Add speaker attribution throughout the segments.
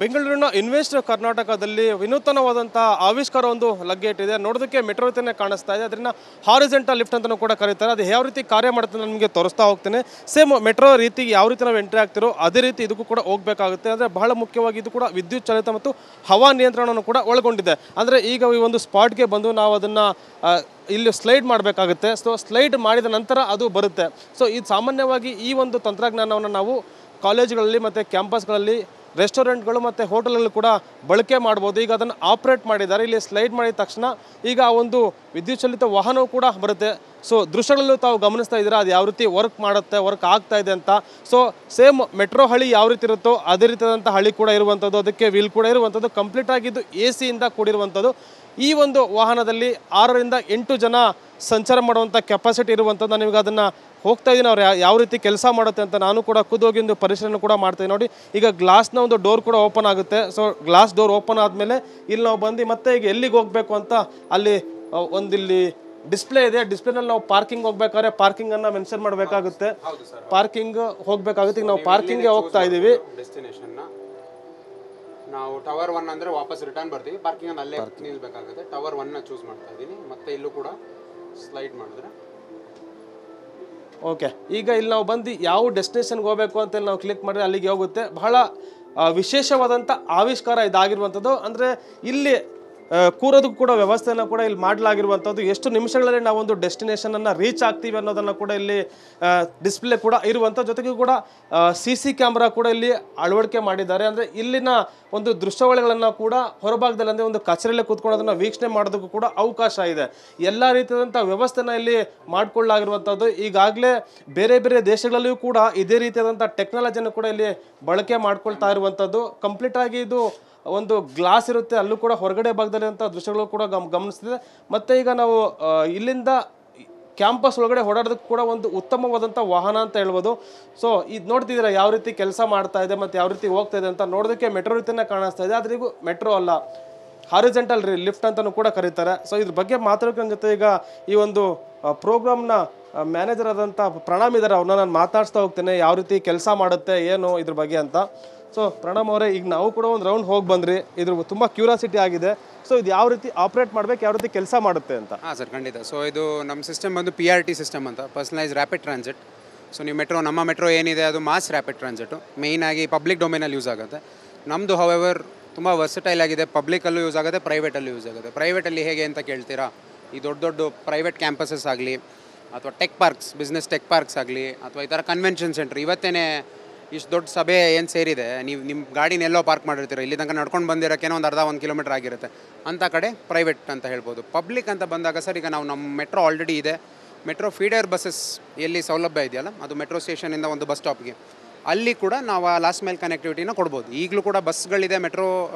Speaker 1: ಬೆಂಗಳೂರಿನ ಇನ್ವೆಸ್ಟ್ ಕರ್ನಾಟಕದಲ್ಲಿ ವಿನೂತನವಾದಂಥ ಆವಿಷ್ಕಾರ ಒಂದು ಲಗ್ಗೆಯಿಟ್ಟಿದೆ. ನೋಡೋದಕ್ಕೆ ಮೆಟ್ರೋ ರೀತಿಯೇ ಕಾಣಿಸ್ತಾ ಇದೆ. ಅದನ್ನು ಹಾರಿಜೆಂಟಲ್ ಲಿಫ್ಟ್ ಅಂತಲೂ ಕೂಡ ಕರೀತಾರೆ. ಅದು ಯಾವ ರೀತಿ ಕಾರ್ಯ ಮಾಡುತ್ತೆ ನಿಮಗೆ ತೋರಿಸ್ತಾ ಹೋಗ್ತೇನೆ. ಸೇಮ್ ಮೆಟ್ರೋ ರೀತಿ ಯಾವ ರೀತಿ ನಾವು ಎಂಟ್ರಿ ಆಗ್ತಿರೋ ಅದೇ ರೀತಿ ಇದಕ್ಕೂ ಕೂಡ ಹೋಗಬೇಕಾಗುತ್ತೆ. ಅಂದರೆ ಬಹಳ ಮುಖ್ಯವಾಗಿ ಇದು ಕೂಡ ವಿದ್ಯುತ್ ಚಾಲಿತ ಮತ್ತು ಹವಾ ನಿಯಂತ್ರಣವನ್ನು ಕೂಡ ಒಳಗೊಂಡಿದೆ. ಅಂದರೆ ಈಗ ಈ ಒಂದು ಸ್ಪಾಟ್ಗೆ ಬಂದು ನಾವು ಅದನ್ನು ಇಲ್ಲಿ ಸ್ಲೈಡ್ ಮಾಡಬೇಕಾಗುತ್ತೆ. ಸೊ ಸ್ಲೈಡ್ ಮಾಡಿದ ನಂತರ ಅದು ಬರುತ್ತೆ. ಸೊ ಇದು ಸಾಮಾನ್ಯವಾಗಿ ಈ ಒಂದು ತಂತ್ರಜ್ಞಾನವನ್ನು ನಾವು ಕಾಲೇಜುಗಳಲ್ಲಿ ಮತ್ತು ಕ್ಯಾಂಪಸ್ಗಳಲ್ಲಿ, ರೆಸ್ಟೋರೆಂಟ್ಗಳು ಮತ್ತು ಹೋಟೆಲ್ಗಳು ಕೂಡ ಬಳಕೆ ಮಾಡ್ಬೋದು. ಈಗ ಅದನ್ನು ಆಪ್ರೇಟ್ ಮಾಡಿದ್ದಾರೆ. ಇಲ್ಲಿ ಸ್ಲೈಡ್ ಮಾಡಿದ ತಕ್ಷಣ ಈಗ ಒಂದು ವಿದ್ಯುತ್ ಚಾಲಿತ ವಾಹನವೂ ಕೂಡ ಬರುತ್ತೆ. ಸೊ ದೃಶ್ಯಗಳಲ್ಲೂ ತಾವು ಗಮನಿಸ್ತಾ ಇದ್ದೀರಾ ಅದು ಯಾವ ರೀತಿ ವರ್ಕ್ ಆಗ್ತಾ ಇದೆ ಅಂತ. ಸೊ ಸೇಮ್ ಮೆಟ್ರೋ ಹಳಿ ಯಾವ ರೀತಿ ಇರುತ್ತೋ ಅದೇ ರೀತಿಯಾದಂಥ ಹಳಿ ಕೂಡ ಇರುವಂಥದ್ದು, ಅದಕ್ಕೆ ವೀಲ್ ಕೂಡ ಇರುವಂಥದ್ದು, ಕಂಪ್ಲೀಟ್ ಆಗಿದ್ದು AC ಇಂದ ಕೂಡಿರುವಂಥದ್ದು. ಈ ಒಂದು ವಾಹನದಲ್ಲಿ 6 ರಿಂದ 8 ಜನ ಸಂಚಾರ ಮಾಡುವಂಥ ಕೆಪಾಸಿಟಿ ಇರುವಂಥದ್ದು. ನಾನು ನಿಮಗೆ ಅದನ್ನು ಹೋಗ್ತಾ ಇದ್ದೀನಿ ಅವ್ರು ಯಾವ ರೀತಿ ಕೆಲಸ ಮಾಡುತ್ತೆ ಅಂತ ನಾನು ಕೂಡ ಖುದ್ದೋಗಿ ಒಂದು ಪರಿಶೀಲನೆ ಕೂಡ ಮಾಡ್ತೀನಿ. ನೋಡಿ, ಈಗ ಗ್ಲಾಸ್ನ ಒಂದು ಡೋರ್ ಕೂಡ ಓಪನ್ ಆಗುತ್ತೆ. ಸೊ ಗ್ಲಾಸ್ ಡೋರ್ ಓಪನ್ ಆದಮೇಲೆ ಇಲ್ಲಿ ನಾವು ಬಂದು ಮತ್ತೆ ಈಗ ಎಲ್ಲಿಗೆ ಹೋಗಬೇಕು ಅಂತ ಅಲ್ಲಿ ಒಂದಿಲ್ಲಿ ಡಿಸ್ಪ್ಲೇ ಇದೆ. ಡಿಸ್ಪ್ಲೇನಲ್ಲಿ ನಾವು ಪಾರ್ಕಿಂಗ್ ಹೋಗ್ಬೇಕಾದ್ರೆ ಪಾರ್ಕಿಂಗನ್ನು ಮೆನ್ಷನ್ ಮಾಡಬೇಕಾಗುತ್ತೆ. ಪಾರ್ಕಿಂಗ್ ಹೋಗಬೇಕಾಗುತ್ತೆ. ಈಗ ನಾವು ಪಾರ್ಕಿಂಗ್ಗೆ ಹೋಗ್ತಾ ಇದ್ದೀವಿ.
Speaker 2: ನಾವು ಟವರ್ 1 ಅಂದರೆ ವಾಪಸ್ ರಿಟರ್ನ್ ಬರ್ತೀವಿ. ಪಾರ್ಕಿಂಗ್ ಅಲ್ಲೇ ನಿಲ್ಬೇಕಾಗುತ್ತೆ. ಟವರ್ 1ನ ಚೂಸ್ ಮಾಡ್ತಾ ಇದ್ದೀನಿ. ಮತ್ತೆ ಇಲ್ಲೂ ಕೂಡ ಸ್ಲೈಡ್ ಮಾಡಿದ್ರೆ
Speaker 1: ಓಕೆ. ಈಗ ಇಲ್ಲಿ ನಾವು ಬಂದು ಯಾವ ಡೆಸ್ಟಿನೇಷನ್ಗೆ ಹೋಗಬೇಕು ಅಂತ ನಾವು ಕ್ಲಿಕ್ ಮಾಡಿದ್ರೆ ಅಲ್ಲಿಗೆ ಹೋಗುತ್ತೆ. ಬಹಳ ವಿಶೇಷವಾದಂಥ ಆವಿಷ್ಕಾರ ಇದಾಗಿರುವಂಥದ್ದು. ಅಂದರೆ ಇಲ್ಲಿ ಕೂರೋದಕ್ಕೂ ಕೂಡ ವ್ಯವಸ್ಥೆಯನ್ನು ಕೂಡ ಇಲ್ಲಿ ಮಾಡಲಾಗಿರುವಂಥದ್ದು. ಎಷ್ಟು ನಿಮಿಷಗಳಲ್ಲಿ ನಾವು ಒಂದು ಡೆಸ್ಟಿನೇಷನನ್ನು ರೀಚ್ ಆಗ್ತೀವಿ ಅನ್ನೋದನ್ನು ಕೂಡ ಇಲ್ಲಿ ಡಿಸ್ಪ್ಲೇ ಕೂಡ ಇರುವಂಥ ಜೊತೆಗೂ ಕೂಡ CC ಕ್ಯಾಮ್ರಾ ಕೂಡ ಇಲ್ಲಿ ಅಳವಡಿಕೆ ಮಾಡಿದ್ದಾರೆ. ಅಂದರೆ ಇಲ್ಲಿನ ಒಂದು ದೃಶ್ಯಾವಳಿಗಳನ್ನು ಕೂಡ ಹೊರಭಾಗದಲ್ಲಿ ಅಂದರೆ ಒಂದು ಕಚೇರಿಯಲ್ಲಿ ಕೂತ್ಕೊಂಡು ಅದನ್ನು ವೀಕ್ಷಣೆ ಮಾಡೋದಕ್ಕೂ ಕೂಡ ಅವಕಾಶ ಇದೆ. ಎಲ್ಲ ರೀತಿಯಾದಂಥ ವ್ಯವಸ್ಥೆನ ಇಲ್ಲಿ ಮಾಡಿಕೊಳ್ಳಲಾಗಿರುವಂಥದ್ದು. ಈಗಾಗಲೇ ಬೇರೆ ಬೇರೆ ದೇಶಗಳಲ್ಲಿಯೂ ಕೂಡ ಇದೇ ರೀತಿಯಾದಂಥ ಟೆಕ್ನಾಲಜಿಯನ್ನು ಕೂಡ ಇಲ್ಲಿ ಬಳಕೆ ಮಾಡ್ಕೊಳ್ತಾ ಇರುವಂಥದ್ದು. ಕಂಪ್ಲೀಟಾಗಿ ಇದು ಒಂದು ಗ್ಲಾಸ್ ಇರುತ್ತೆ, ಅಲ್ಲೂ ಕೂಡ ಹೊರಗಡೆ ಭಾಗದಲ್ಲಿ ಅಂತ ದೃಶ್ಯಗಳು ಕೂಡ ಗಮನಿಸ್ತಿದೆ. ಮತ್ತು ಈಗ ನಾವು ಇಲ್ಲಿಂದ ಕ್ಯಾಂಪಸ್ ಒಳಗಡೆ ಓಡಾಡೋದಕ್ಕೆ ಕೂಡ ಒಂದು ಉತ್ತಮವಾದಂಥ ವಾಹನ ಅಂತ ಹೇಳ್ಬೋದು. ಸೊ ಇದು ನೋಡ್ತಿದ್ದೀರಾ ಯಾವ ರೀತಿ ಕೆಲಸ ಮಾಡ್ತಾ ಇದೆ ಮತ್ತು ಯಾವ ರೀತಿ ಹೋಗ್ತಾ ಇದೆ ಅಂತ. ನೋಡೋದಕ್ಕೆ ಮೆಟ್ರೋ ರೀತಿಯೇ ಕಾಣಿಸ್ತಾ ಇದೆ, ಆದರೆ ಇದು ಮೆಟ್ರೋ ಅಲ್ಲ, ಹಾರಿಜೆಂಟಲ್ ಲಿಫ್ಟ್ ಅಂತಲೂ ಕೂಡ ಕರೀತಾರೆ. ಸೊ ಇದ್ರ ಬಗ್ಗೆ ಮಾತಾಡೋಕೆ ನನ್ನ ಜೊತೆ ಈಗ ಈ ಒಂದು ಪ್ರೋಗ್ರಾಮ್ನ ಮ್ಯಾನೇಜರ್ ಆದಂಥ ಪ್ರಣಾಮ್ ಇದ್ದಾರೆ. ಅವ್ರನ್ನ ನಾನು ಮಾತಾಡಿಸ್ತಾ ಹೋಗ್ತೇನೆ ಯಾವ ರೀತಿ ಕೆಲಸ ಮಾಡುತ್ತೆ ಏನು ಇದ್ರ ಬಗ್ಗೆ ಅಂತ. ಸೊ ಪ್ರಣಾಮ್ ಅವರೇ, ಈಗ ನಾವು ಕೂಡ ಒಂದು ರೌಂಡ್ ಹೋಗಿ ಬಂದ್ರಿ, ಇದ್ರ ತುಂಬ ಕ್ಯೂರಿಯಾಸಿಟಿ ಆಗಿದೆ. ಸೊ ಇದು ಯಾವ ರೀತಿ ಆಪ್ರೇಟ್ ಮಾಡಬೇಕು, ಯಾವ ರೀತಿ ಕೆಲಸ ಮಾಡುತ್ತೆ ಅಂತ.
Speaker 2: ಹಾಂ ಸರ್, ಖಂಡಿತ. ಸೊ ಇದು ನಮ್ಮ ಸಿಸ್ಟಮ್ ಬಂದು PRT ಸಿಸ್ಟಮ್ ಅಂತ, ಪರ್ಸನಲೈಸ್ ರ್ಯಾಪಿಡ್ ಟ್ರಾನ್ಸಿಟ್. ಸೊ ನೀವು ನಮ್ಮ ಮೆಟ್ರೋ ಏನಿದೆ ಅದು ಮಾಸ್ ರ್ಯಾಪಿಡ್ ಟ್ರಾನ್ಸಿಟು, ಮೇಯ್ನಾಗಿ ಪಬ್ಲಿಕ್ ಡೊಮೇನಲ್ಲಿ ಯೂಸ್ ಆಗುತ್ತೆ. ನಮ್ಮದು ಹವೆವರ್ ತುಂಬ ವರ್ಸಟೈಲ್ ಆಗಿದೆ. ಪಬ್ಲಿಕಲ್ಲೂ ಯೂಸ್ ಆಗುತ್ತೆ, ಪ್ರೈವೇಟಲ್ಲೂ ಯೂಸ್ ಆಗುತ್ತೆ. ಪ್ರೈವೇಟಲ್ಲಿ ಹೇಗೆ ಅಂತ ಕೇಳ್ತೀರಾ, ಈ ದೊಡ್ಡ ದೊಡ್ಡ ಪ್ರೈವೇಟ್ ಕ್ಯಾಂಪಸಸ್ ಆಗಲಿ ಅಥವಾ tech parks, business tech parks ಆಗಲಿ ಅಥವಾ ಈ ಥರ ಕನ್ವೆನ್ಷನ್ ಸೆಂಟ್ರ್, ಇವತ್ತೇ ಇಷ್ಟು ದೊಡ್ಡ ಸಭೆ ಏನು ಸೇರಿದೆ, ನೀವು ನಿಮ್ಮ ಗಾಡಿನ ಎಲ್ಲೋ ಪಾರ್ಕ್ ಮಾಡಿರ್ತೀರ, ಇಲ್ಲಿ ತನಕ ನಡ್ಕೊಂಡು ಬಂದಿರೋಕ್ಕೇನೋ ಒಂದು ಅರ್ಧ 1 ಕಿಲೋಮೀಟರ್ ಆಗಿರುತ್ತೆ, ಅಂಥ ಕಡೆ ಪ್ರೈವೇಟ್ ಅಂತ ಹೇಳ್ಬೋದು. ಪಬ್ಲಿಕ್ ಅಂತ ಬಂದಾಗ ಸರ್, ಈಗ ನಮ್ಮ ಮೆಟ್ರೋ ಆಲ್ರೆಡಿ ಇದೆ. ಮೆಟ್ರೋ ಫೀಡರ್ ಬಸ್ಸಸ್ ಎಲ್ಲಿ ಸೌಲಭ್ಯ ಇದೆಯಲ್ಲ, ಅದು ಮೆಟ್ರೋ ಸ್ಟೇಷನಿಂದ ಒಂದು ಬಸ್ ಸ್ಟಾಪ್ಗೆ, ಅಲ್ಲಿ ಕೂಡ ನಾವು ಆ ಲಾಸ್ಟ್ ಮೈಲ್ ಕನೆಕ್ಟಿವಿಟಿನ ಕೊಡ್ಬೋದು. ಈಗಲೂ ಕೂಡ ಬಸ್ಗಳಿದೆ, ಮೆಟ್ರೋ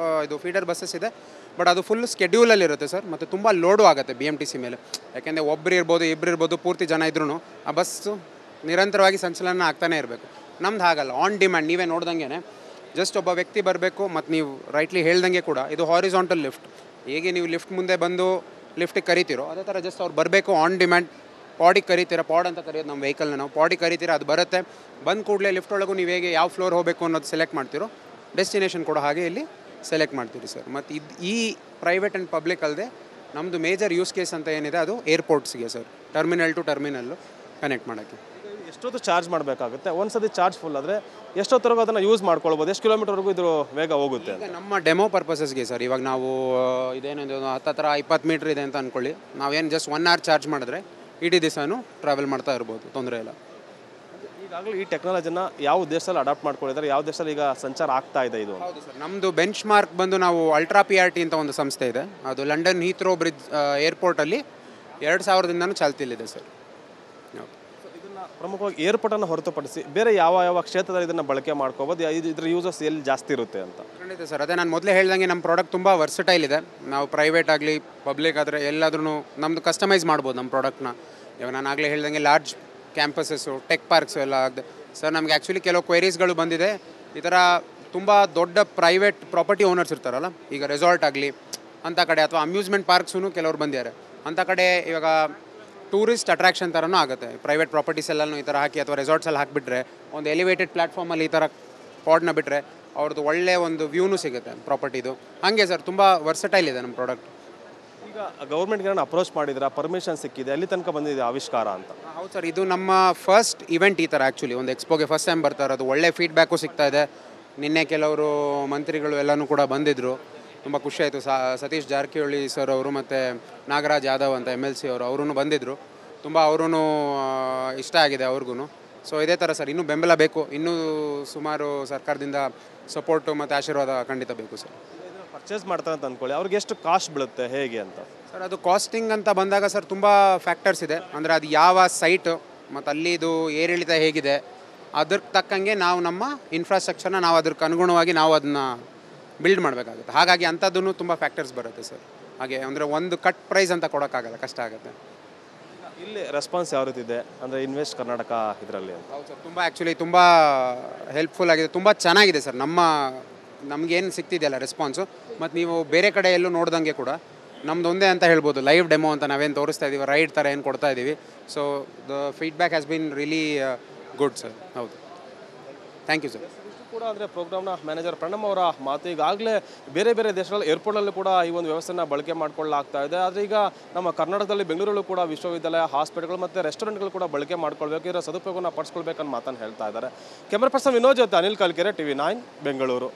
Speaker 2: ಇದು ಫೀಡರ್ ಬಸ್ಸಸ್ ಇದೆ. ಬಟ್ ಅದು ಫುಲ್ ಸ್ಕೆಡ್ಯೂಲಲ್ಲಿರುತ್ತೆ ಸರ್, ಮತ್ತು ತುಂಬ ಲೋಡು ಆಗುತ್ತೆ BMTC ಮೇಲೆ. ಯಾಕೆಂದರೆ ಒಬ್ಬರು ಇರ್ಬೋದು, ಇಬ್ಬರು ಇರ್ಬೋದು, ಪೂರ್ತಿ ಜನ ಇದ್ರೂ ಆ ಬಸ್ಸು ನಿರಂತರವಾಗಿ ಸಂಚಲನ ಆಗ್ತಾನೇ ಇರಬೇಕು. ನಮ್ದು ಹಾಗಲ್ಲ, ಆನ್ ಡಿಮ್ಯಾಂಡ್. ನೀವೇ ನೋಡ್ದಂಗೆ ಜಸ್ಟ್ ಒಬ್ಬ ವ್ಯಕ್ತಿ ಬರಬೇಕು. ಮತ್ತು ನೀವು ರೈಟ್ಲಿ ಹೇಳ್ದಂಗೆ ಕೂಡ ಇದು ಹಾರಿಜಾಂಟಲ್ ಲಿಫ್ಟ್. ಹೇಗೆ ನೀವು ಲಿಫ್ಟ್ ಮುಂದೆ ಬಂದು ಲಿಫ್ಟಿಗೆ ಕರಿತೀರೋ ಅದೇ ಥರ ಜಸ್ಟ್ ಅವ್ರು ಬರಬೇಕು ಆನ್ ಡಿಮ್ಯಾಂಡ್. ಪಾಡಿಗೆ ಕರಿತೀರಾ, ಪಾಡ್ ಅಂತ ಕರೆಯೋದು ನಮ್ಮ ವೆಹಿಕಲ್ನ ನಾವು, ಪಾಡಿಗೆ ಕರಿತೀರಾ, ಅದು ಬರುತ್ತೆ. ಬಂದ ಕೂಡಲೇ ಲಿಫ್ಟ್ ಒಳಗೂ ನೀವು ಹೇಗೆ ಯಾವ ಫ್ಲೋರ್ ಹೋಗಬೇಕು ಅನ್ನೋದು ಸೆಲೆಕ್ಟ್ ಮಾಡ್ತೀರೋ, ಡೆಸ್ಟಿನೇಷನ್ ಕೂಡ ಹಾಗೆ ಇಲ್ಲಿ ಸೆಲೆಕ್ಟ್ ಮಾಡ್ತೀರಿ ಸರ್. ಮತ್ತು ಈ ಪ್ರೈವೇಟ್ ಆ್ಯಂಡ್ ಪಬ್ಲಿಕ್ ಅಲ್ಲದೆ ನಮ್ಮದು ಮೇಜರ್ ಯೂಸ್ ಕೇಸ್ ಅಂತ ಏನಿದೆ ಅದು ಏರ್ಪೋರ್ಟ್ಸ್ಗೆ sir, terminal to terminal connect ಮಾಡೋಕ್ಕೆ.
Speaker 1: ಎಷ್ಟೊತ್ತು ಚಾರ್ಜ್ ಮಾಡಬೇಕಾಗುತ್ತೆ? ಒಂದ್ಸತಿ ಚಾರ್ಜ್ ಫುಲ್ ಆದರೆ ಎಷ್ಟೊತ್ತರೆಗೂ ಅದನ್ನು ಯೂಸ್ ಮಾಡ್ಕೊಳ್ಬೋದು? ಎಷ್ಟು ಕಿಲೋಮೀಟರ್ವರೆಗೂ ಇದ್ರ ವೇಗ ಹೋಗುತ್ತೆ ಅಂತ?
Speaker 2: ನಮ್ಮ ಡೆಮೋ ಪರ್ಪಸಸ್ಗೆ ಸರ್, ಇವಾಗ ನಾವು ಇದೇನೊಂದು 20 ಮೀಟ್ರ್ ಇದೆ ಅಂತ ಅಂದ್ಕೊಳ್ಳಿ, ನಾವೇನು ಜಸ್ಟ್ 1 hour ಚಾರ್ಜ್ ಮಾಡಿದ್ರೆ ಇಡೀ ದಿವಸನೂ ಟ್ರಾವೆಲ್ ಮಾಡ್ತಾ ಇರ್ಬೋದು, ತೊಂದರೆ ಇಲ್ಲ.
Speaker 1: ಈಗಾಗಲೇ ಈ ಟೆಕ್ನಾಲಜಿನ ಯಾವ ದೇಶದಲ್ಲಿ ಅಡಾಪ್ಟ್ ಮಾಡ್ಕೊಂಡಿದ್ದಾರೆ, ಯಾವ ದೇಶದಲ್ಲಿ ಈಗ ಸಂಚಾರ ಆಗ್ತಾ ಇದೆ ಇದು?
Speaker 2: ಹೌದು ಸರ್, ನಮ್ಮದು ಬೆಂಚ್ ಮಾರ್ಕ್ ಬಂದು ನಾವು ಅಲ್ಟ್ರಾ PRT ಅಂತ ಒಂದು ಸಂಸ್ಥೆ ಇದೆ, ಅದು ಲಂಡನ್ ಹೀತ್ರೋ ಬ್ರಿಡ್ಜ್ ಏರ್ಪೋರ್ಟಲ್ಲಿ 2000ದಿಂದನೂ ಚಾಲ್ತಿಯಲ್ಲಿದೆ ಸರ್.
Speaker 1: ಪ್ರಮುಖವಾಗಿ ಏರ್ಪೋರ್ಟನ್ನು ಹೊರತುಪಡಿಸಿ ಬೇರೆ ಯಾವ ಕ್ಷೇತ್ರದಲ್ಲಿ ಇದನ್ನು ಬಳಕೆ ಮಾಡ್ಕೋಬೋದು, ಇದ್ರ ಯೂಸಸ್ ಎಲ್ಲಿ ಜಾಸ್ತಿ ಇರುತ್ತೆ ಅಂತ?
Speaker 2: ಖಂಡಿತ ಸರ್, ಅದೇ ನಾನು ಮೊದಲೇ ಹೇಳ್ದಂಗೆ ನಮ್ಮ ಪ್ರಾಡಕ್ಟ್ ತುಂಬ ವರ್ಸಟೈಲ್ ಇದೆ. ನಾವು ಪ್ರೈವೇಟ್ ಆಗಲಿ ಪಬ್ಲಿಕ್ ಆದರೆ ಎಲ್ಲಾದ್ರೂ ನಮ್ಮದು ಕಸ್ಟಮೈಸ್ ಮಾಡ್ಬೋದು ನಮ್ಮ ಪ್ರಾಡಕ್ಟ್ನ. ಇವಾಗ ನಾನು ಆಗಲೇ ಹೇಳ್ದಂಗೆ ಲಾರ್ಜ್ ಕ್ಯಾಂಪಸಸ್ಸು, ಟೆಕ್ ಪಾರ್ಕ್ಸು ಎಲ್ಲ ಆಗಿದೆ ಸರ್. ನಮಗೆ ಆ್ಯಕ್ಚುಲಿ ಕೆಲವು ಕ್ವೈರೀಸ್ಗಳು ಬಂದಿದೆ. ಈ ಥರ ತುಂಬ ದೊಡ್ಡ ಪ್ರೈವೇಟ್ ಪ್ರಾಪರ್ಟಿ ಓನರ್ಸ್ ಇರ್ತಾರಲ್ಲ, ಈಗ ರೆಸಾರ್ಟ್ ಆಗಲಿ ಅಂಥ ಕಡೆ ಅಥವಾ ಅಮ್ಯೂಸ್ಮೆಂಟ್ ಪಾರ್ಕ್ಸೂ ಕೆಲವ್ರು ಬಂದಿದ್ದಾರೆ. ಅಂಥ ಕಡೆ ಇವಾಗ ಟೂರಿಸ್ಟ್ ಅಟ್ರಾಕ್ಷನ್ ಥರನೂ ಆಗುತ್ತೆ. ಪ್ರೈವೇಟ್ ಪ್ರಾಪರ್ಟೀಸ್ ಎಲ್ಲನೂ ಈ ಥರ ಹಾಕಿ ಅಥವಾ ರೆಸಾರ್ಟ್ಸಲ್ಲಿ ಹಾಕಿಬಿಟ್ರೆ, ಒಂದು ಎಲಿವೇಟೆಡ್ ಪ್ಲಾಟ್ಫಾರ್ಮಲ್ಲಿ ಈ ಥರ ಪಾಡ್ನ ಬಿಟ್ಟರೆ ಅವ್ರದ್ದು ಒಳ್ಳೆ ಒಂದು ವ್ಯೂನೂ ಸಿಗುತ್ತೆ ಪ್ರಾಪರ್ಟಿದು. ಹಾಗೆ ಸರ್ ತುಂಬ ವರ್ಸಟೈಲ್ ಇದೆ ನಮ್ಮ ಪ್ರಾಡಕ್ಟ್.
Speaker 1: ಈಗ ಗೌರ್ಮೆಂಟ್ಗೆ ನಾನು ಅಪ್ರೋಚ್ ಮಾಡಿದ್ರೆ ಪರ್ಮಿಷನ್ ಸಿಕ್ಕಿದೆ, ಅಲ್ಲಿ ತನಕ ಬಂದಿದೆ ಆವಿಷ್ಕಾರ ಅಂತ.
Speaker 2: ಹೌದು ಸರ್, ಇದು ನಮ್ಮ ಫಸ್ಟ್ ಇವೆಂಟ್ ಈ ಥರ ಆ್ಯಕ್ಚುಲಿ. ಒಂದು ಎಕ್ಸ್ಪೋಗೆ ಫಸ್ಟ್ ಟೈಮ್ ಬರ್ತಾ ಇರೋದು. ಒಳ್ಳೆ ಫೀಡ್ಬ್ಯಾಕು ಸಿಗ್ತಾ ಇದೆ. ನಿನ್ನೆ ಕೆಲವರು ಮಂತ್ರಿಗಳು ಎಲ್ಲನೂ ಕೂಡ ಬಂದಿದ್ದರು. ತುಂಬ ಖುಷಿಯಾಯಿತು. ಸತೀಶ್ ಜಾರಕಿಹೊಳಿ ಸರ್ ಅವರು ಮತ್ತು ನಾಗರಾಜ್ ಯಾದವ್ ಅಂತ MLC ಅವರು ಬಂದಿದ್ದರು. ತುಂಬ ಅವರೂ ಇಷ್ಟ ಆಗಿದೆ ಅವ್ರಿಗೂ. ಸೊ ಇದೇ ಥರ ಸರ್, ಇನ್ನೂ ಬೆಂಬಲ ಬೇಕು. ಇನ್ನೂ ಸುಮಾರು ಸರ್ಕಾರದಿಂದ ಸಪೋರ್ಟು ಮತ್ತು ಆಶೀರ್ವಾದ ಖಂಡಿತ ಬೇಕು ಸರ್.
Speaker 1: ಪರ್ಚೇಸ್ ಮಾಡ್ತಾರೆ ಅಂತ ಅಂದ್ಕೊಳ್ಳಿ, ಅವ್ರಿಗೆ ಎಷ್ಟು ಕಾಸ್ಟ್ ಬೀಳುತ್ತೆ ಹೇಗೆ ಅಂತ?
Speaker 2: ಸರ್ ಅದು ಕಾಸ್ಟಿಂಗ್ ಅಂತ ಬಂದಾಗ ಸರ್ ತುಂಬ ಫ್ಯಾಕ್ಟರ್ಸ್ ಇದೆ. ಅಂದರೆ ಅದು ಯಾವ ಸೈಟು ಮತ್ತು ಅಲ್ಲಿದು ಏರಿಳಿತ ಹೇಗಿದೆ ಅದಕ್ಕೆ ತಕ್ಕಂಗೆ ನಾವು ನಮ್ಮ ಇನ್ಫ್ರಾಸ್ಟ್ರಕ್ಚರ್ನ ನಾವು ಅದಕ್ಕೆ ಅನುಗುಣವಾಗಿ ನಾವು ಅದನ್ನ ಬಿಲ್ಡ್ ಮಾಡಬೇಕಾಗುತ್ತೆ. ಹಾಗಾಗಿ ಅಂಥದ್ದೂ ತುಂಬ ಫ್ಯಾಕ್ಟರ್ಸ್ ಬರುತ್ತೆ ಸರ್. ಹಾಗೆ ಅಂದರೆ ಒಂದು ಕಟ್ ಪ್ರೈಸ್ ಅಂತ ಕೊಡೋಕ್ಕಾಗಲ್ಲ, ಕಷ್ಟ ಆಗುತ್ತೆ.
Speaker 1: ಇಲ್ಲಿ ರೆಸ್ಪಾನ್ಸ್ ಯಾವ ರೀತಿ ಇದೆ ಅಂದರೆ ಇನ್ವೆಸ್ಟ್ ಕರ್ನಾಟಕ ಇದರಲ್ಲಿ ಅಂತ?
Speaker 2: ಹೌದು ಸರ್, ತುಂಬ ಆ್ಯಕ್ಚುಲಿ ತುಂಬ ಹೆಲ್ಪ್ಫುಲ್ ಆಗಿದೆ, ತುಂಬ ಚೆನ್ನಾಗಿದೆ ಸರ್. ನಮಗೇನು ಸಿಗ್ತಿದೆಯಲ್ಲ ರೆಸ್ಪಾನ್ಸು, ಮತ್ತು ನೀವು ಬೇರೆ ಕಡೆ ಎಲ್ಲೂ ನೋಡ್ದಂಗೆ ಕೂಡ ನಮ್ದು ಒಂದೇ ಅಂತ ಹೇಳ್ಬೋದು. ಲೈವ್ ಡೆಮೋ ಅಂತ ನಾವೇನು ತೋರಿಸ್ತಾ ಇದ್ದೀವಿ, ರೈಡ್ ಥರ ಏನು ಕೊಡ್ತಾ ಇದ್ದೀವಿ. So the feedback has been really good sir. ಹೌದು, ಥ್ಯಾಂಕ್ ಯು ಸರ್.
Speaker 1: ಕೂಡ ಅಂದರೆ ಪ್ರೋಗ್ರಾಮ್ನ ಮ್ಯಾನೇಜರ್ ಪ್ರಣಮ್ ಅವರ ಮಾತು, ಈಗಾಗಲೇ ಬೇರೆ ಬೇರೆ ದೇಶಗಳಲ್ಲಿ ಏರ್ಪೋರ್ಟಲ್ಲೂ ಕೂಡ ಈ ಒಂದು ವ್ಯವಸ್ಥೆನ ಬಳಕೆ ಮಾಡ್ಕೊಳ್ಳಾಗ್ತಾ ಇದೆ. ಆದರೆ ಈಗ ನಮ್ಮ ಕರ್ನಾಟಕದಲ್ಲಿ ಬೆಂಗಳೂರಲ್ಲೂ ಕೂಡ ವಿಶ್ವವಿದ್ಯಾಲಯ, ಹಾಸ್ಪಿಟಲ್ಗಳು ಮತ್ತು ರೆಸ್ಟೋರೆಂಟ್ಗಳು ಕೂಡ ಬಳಕೆ ಮಾಡ್ಕೊಳ್ಬೇಕು, ಇದರ ಸದುಪಯೋಗನ ಪಡಿಸ್ಕೊಳ್ಬೇಕಂತ ಮಾತನ್ನು ಹೇಳ್ತಾ ಇದ್ದಾರೆ. ಕ್ಯಾಮರಾ ಪರ್ಸನ್ ವಿನೋದ್ ಜೊತೆ ಅನಿಲ್ ಕಲ್ಕೆರೆ, TV9 ಬೆಂಗಳೂರು.